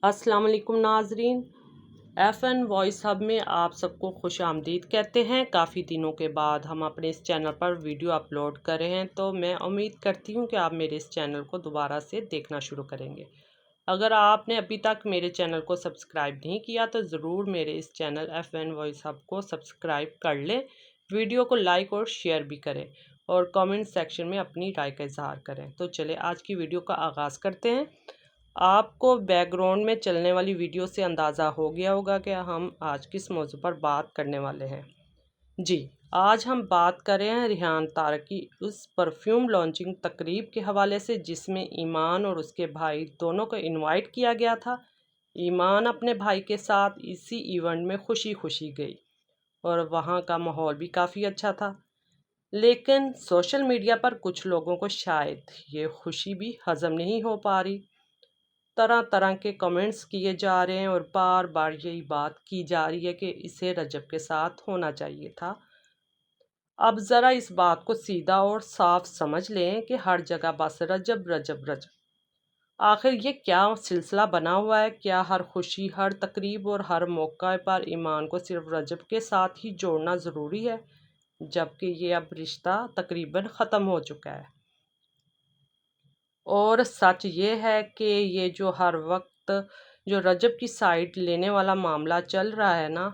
अस्सलाम वालेकुम नाजरीन। FN वॉइस हब में आप सबको खुश आमदीद कहते हैं। काफ़ी दिनों के बाद हम अपने इस चैनल पर वीडियो अपलोड कर रहे हैं, तो मैं उम्मीद करती हूँ कि आप मेरे इस चैनल को दोबारा से देखना शुरू करेंगे। अगर आपने अभी तक मेरे चैनल को सब्सक्राइब नहीं किया तो ज़रूर मेरे इस चैनल FN वॉइस हब को सब्सक्राइब कर लें, वीडियो को लाइक और शेयर भी करें और कमेंट सेक्शन में अपनी राय का इजहार करें। तो चले आज की वीडियो का आगाज़ करते हैं। आपको बैकग्राउंड में चलने वाली वीडियो से अंदाज़ा हो गया होगा कि हम आज किस मौजू पर बात करने वाले हैं। जी, आज हम बात कर रहे हैं रिहान तारक की उस परफ्यूम लॉन्चिंग तकरीब के हवाले से जिसमें ईमान और उसके भाई दोनों को इनवाइट किया गया था। ईमान अपने भाई के साथ इसी इवेंट में खुशी खुशी गई और वहाँ का माहौल भी काफ़ी अच्छा था। लेकिन सोशल मीडिया पर कुछ लोगों को शायद ये खुशी भी हज़म नहीं हो पा रही। तरह तरह के कमेंट्स किए जा रहे हैं और बार बार यही बात की जा रही है कि इसे रजब के साथ होना चाहिए था। अब ज़रा इस बात को सीधा और साफ समझ लें कि हर जगह बस रजब रजब रजब। आखिर ये क्या सिलसिला बना हुआ है? क्या हर खुशी, हर तकरीब और हर मौका पर ईमान को सिर्फ रजब के साथ ही जोड़ना ज़रूरी है, जबकि ये अब रिश्ता तकरीबन ख़त्म हो चुका है। और सच ये है कि ये जो हर वक्त जो रजब की साइड लेने वाला मामला चल रहा है ना,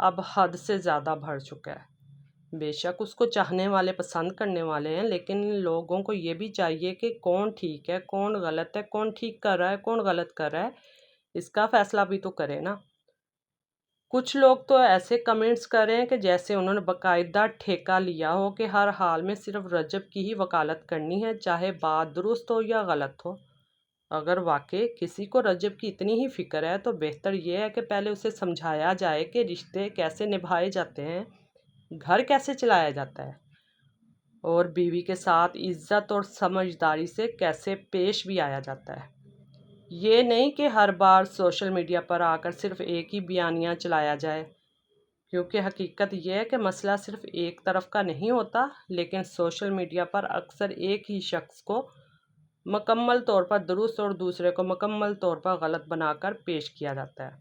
अब हद से ज़्यादा बढ़ चुका है। बेशक उसको चाहने वाले पसंद करने वाले हैं, लेकिन लोगों को ये भी चाहिए कि कौन ठीक है, कौन गलत है, कौन ठीक कर रहा है, कौन गलत कर रहा है, इसका फैसला भी तो करे ना। कुछ लोग तो ऐसे कमेंट्स कर रहे हैं कि जैसे उन्होंने बाकायदा ठेका लिया हो कि हर हाल में सिर्फ रजब की ही वकालत करनी है, चाहे बात दुरुस्त हो या गलत हो। अगर वाकई किसी को रजब की इतनी ही फिक्र है तो बेहतर यह है कि पहले उसे समझाया जाए कि रिश्ते कैसे निभाए जाते हैं, घर कैसे चलाया जाता है और बीवी के साथ इज्जत और समझदारी से कैसे पेश भी आया जाता है। ये नहीं कि हर बार सोशल मीडिया पर आकर सिर्फ एक ही बयानिया चलाया जाए, क्योंकि हकीकत यह है कि मसला सिर्फ एक तरफ का नहीं होता, लेकिन सोशल मीडिया पर अक्सर एक ही शख्स को मुकम्मल तौर पर दुरुस्त और दूसरे को मुकम्मल तौर पर गलत बनाकर पेश किया जाता है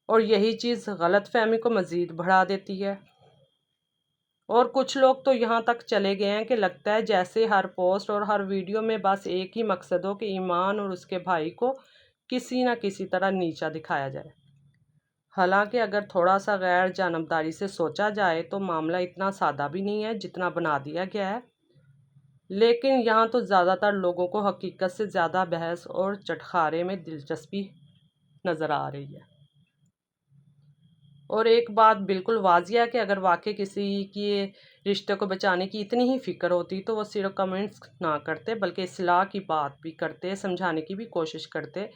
और यही चीज़ गलत फहमी को मज़ीद बढ़ा देती है। और कुछ लोग तो यहाँ तक चले गए हैं कि लगता है जैसे हर पोस्ट और हर वीडियो में बस एक ही मकसद हो कि ईमान और उसके भाई को किसी न किसी तरह नीचा दिखाया जाए। हालांकि अगर थोड़ा सा गैर जानबदारी से सोचा जाए तो मामला इतना सादा भी नहीं है जितना बना दिया गया है। लेकिन यहाँ तो ज़्यादातर लोगों को हकीकत से ज़्यादा बहस और चटखारे में दिलचस्पी नज़र आ रही है। और एक बात बिल्कुल वाजिया है कि अगर वाकई किसी की रिश्ते को बचाने की इतनी ही फिक्र होती तो वो सिर्फ कमेंट्स ना करते, बल्कि इस्लाह की बात भी करते, समझाने की भी कोशिश करते,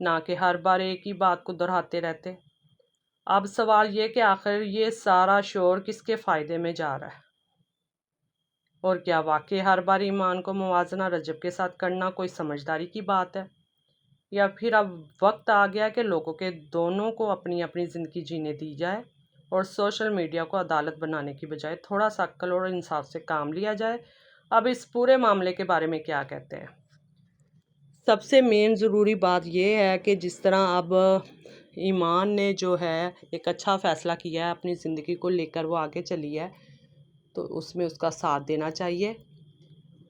ना कि हर बार एक ही बात को दोहराते रहते। अब सवाल ये कि आखिर ये सारा शोर किसके फ़ायदे में जा रहा है और क्या वाकई हर बार ईमान को मुवाजना रजब के साथ करना कोई समझदारी की बात है, या फिर अब वक्त आ गया कि लोगों के दोनों को अपनी अपनी ज़िंदगी जीने दी जाए और सोशल मीडिया को अदालत बनाने की बजाय थोड़ा सा अक्ल और इंसाफ से काम लिया जाए। अब इस पूरे मामले के बारे में क्या कहते हैं? सबसे मेन ज़रूरी बात यह है कि जिस तरह अब ईमान ने जो है एक अच्छा फ़ैसला किया है, अपनी ज़िंदगी को लेकर वो आगे चली है, तो उसमें उसका साथ देना चाहिए।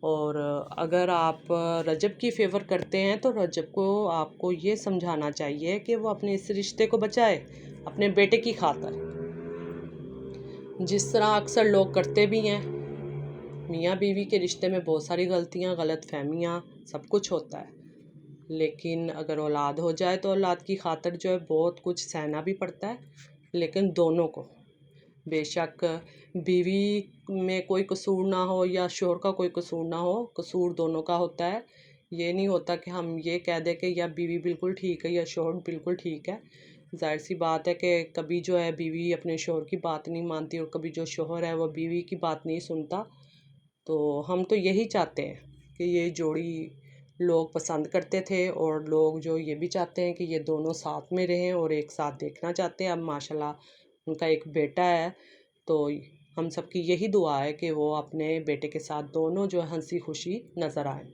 और अगर आप रजब की फ़ेवर करते हैं तो रजब को आपको ये समझाना चाहिए कि वो अपने इस रिश्ते को बचाए अपने बेटे की खातिर, जिस तरह अक्सर लोग करते भी हैं। मियाँ बीवी के रिश्ते में बहुत सारी गलतियाँ, गलत फहमियाँ, सब कुछ होता है, लेकिन अगर औलाद हो जाए तो औलाद की खातिर जो है बहुत कुछ सहना भी पड़ता है। लेकिन दोनों को, बेशक बीवी में कोई कसूर ना हो या शोहर का कोई कसूर ना हो, कसूर दोनों का होता है। ये नहीं होता कि हम ये कह दें कि या बीवी बिल्कुल ठीक है या शोहर बिल्कुल ठीक है। जाहिर सी बात है कि कभी जो है बीवी अपने शोहर की बात नहीं मानती और कभी जो शोहर है वो बीवी की बात नहीं सुनता। तो हम तो यही चाहते हैं कि ये जोड़ी लोग पसंद करते थे और लोग जो ये भी चाहते हैं कि ये दोनों साथ में रहें और एक साथ देखना चाहते हैं। अब माशाल्लाह उनका एक बेटा है, तो हम सबकी यही दुआ है कि वो अपने बेटे के साथ दोनों जो हंसी खुशी नज़र आए।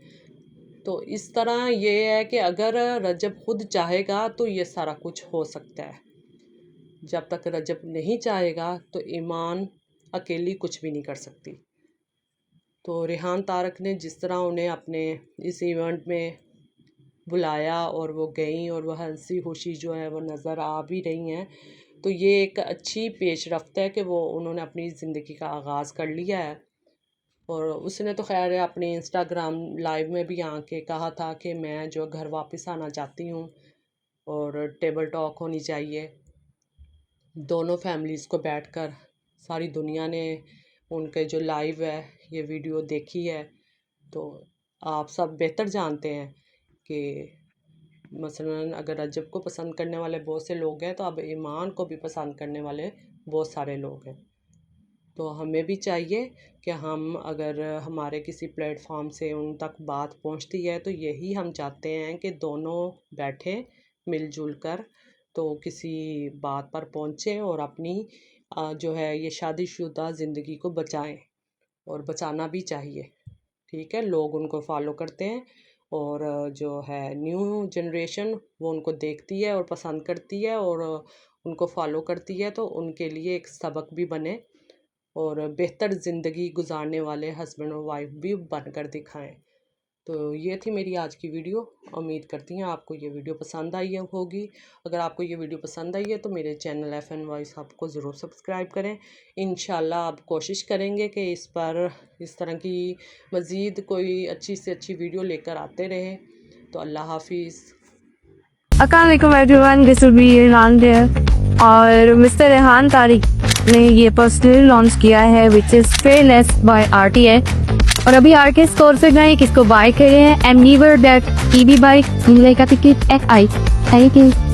تو اس طرح یہ ہے کہ اگر رجب خود چاہے گا تو یہ سارا کچھ ہو سکتا ہے، جب تک رجب نہیں چاہے گا تو ایمان اکیلی کچھ بھی نہیں کر سکتی۔ تو ریحان طارق نے جس طرح انہیں اپنے اس ایونٹ میں بلایا اور وہ گئیں اور وہ ہنسی خوشی جو ہے وہ نظر آ بھی رہی ہیں، تو یہ ایک اچھی پیش رفت ہے کہ وہ انہوں نے اپنی زندگی کا آغاز کر لیا ہے۔ اور اس نے تو خیر اپنی انسٹاگرام لائیو میں بھی آ کے کہا تھا کہ میں جو گھر واپس آنا چاہتی ہوں اور ٹیبل ٹاک ہونی چاہیے، دونوں فیملیز کو بیٹھ کر۔ ساری دنیا نے ان کے جو لائیو ہے یہ ویڈیو دیکھی ہے، تو آپ سب بہتر جانتے ہیں کہ مثلاً اگر رجب کو پسند کرنے والے بہت سے لوگ ہیں تو اب ایمان کو بھی پسند کرنے والے بہت سارے لوگ ہیں۔ تو ہمیں بھی چاہیے کہ ہم اگر ہمارے کسی پلیٹ فارم سے ان تک بات پہنچتی ہے تو یہی ہم چاہتے ہیں کہ دونوں بیٹھیں مل جل کر، تو کسی بات پر پہنچیں اور اپنی جو ہے یہ شادی شدہ زندگی کو بچائیں، اور بچانا بھی چاہیے۔ ٹھیک ہے، لوگ ان کو فالو کرتے ہیں اور جو ہے نیو جنریشن وہ ان کو دیکھتی ہے اور پسند کرتی ہے اور ان کو فالو کرتی ہے، تو ان کے لیے ایک سبق بھی بنے اور بہتر زندگی گزارنے والے ہسبینڈ اور وائف بھی بن کر دکھائیں۔ تو یہ تھی میری آج کی ویڈیو، امید کرتی ہیں آپ کو یہ ویڈیو پسند آئی ہوگی۔ اگر آپ کو یہ ویڈیو پسند آئی ہے تو میرے چینل FN وائس آپ کو ضرور سبسکرائب کریں۔ انشاءاللہ آپ کوشش کریں گے کہ اس پر اس طرح کی مزید کوئی اچھی سے اچھی ویڈیو لے کر آتے رہیں۔ تو اللہ حافظ۔ السلام علیکم every this will be Rehan there, اور مسٹر ریحان طارق نے یہ پرسنلی لانچ کیا ہے which is fearless by RTX، اور ابھی RTX اسٹور سے گئے کس کو بائی کرے ہیں، am never that EB by کا ٹکٹ FI۔ Thank you.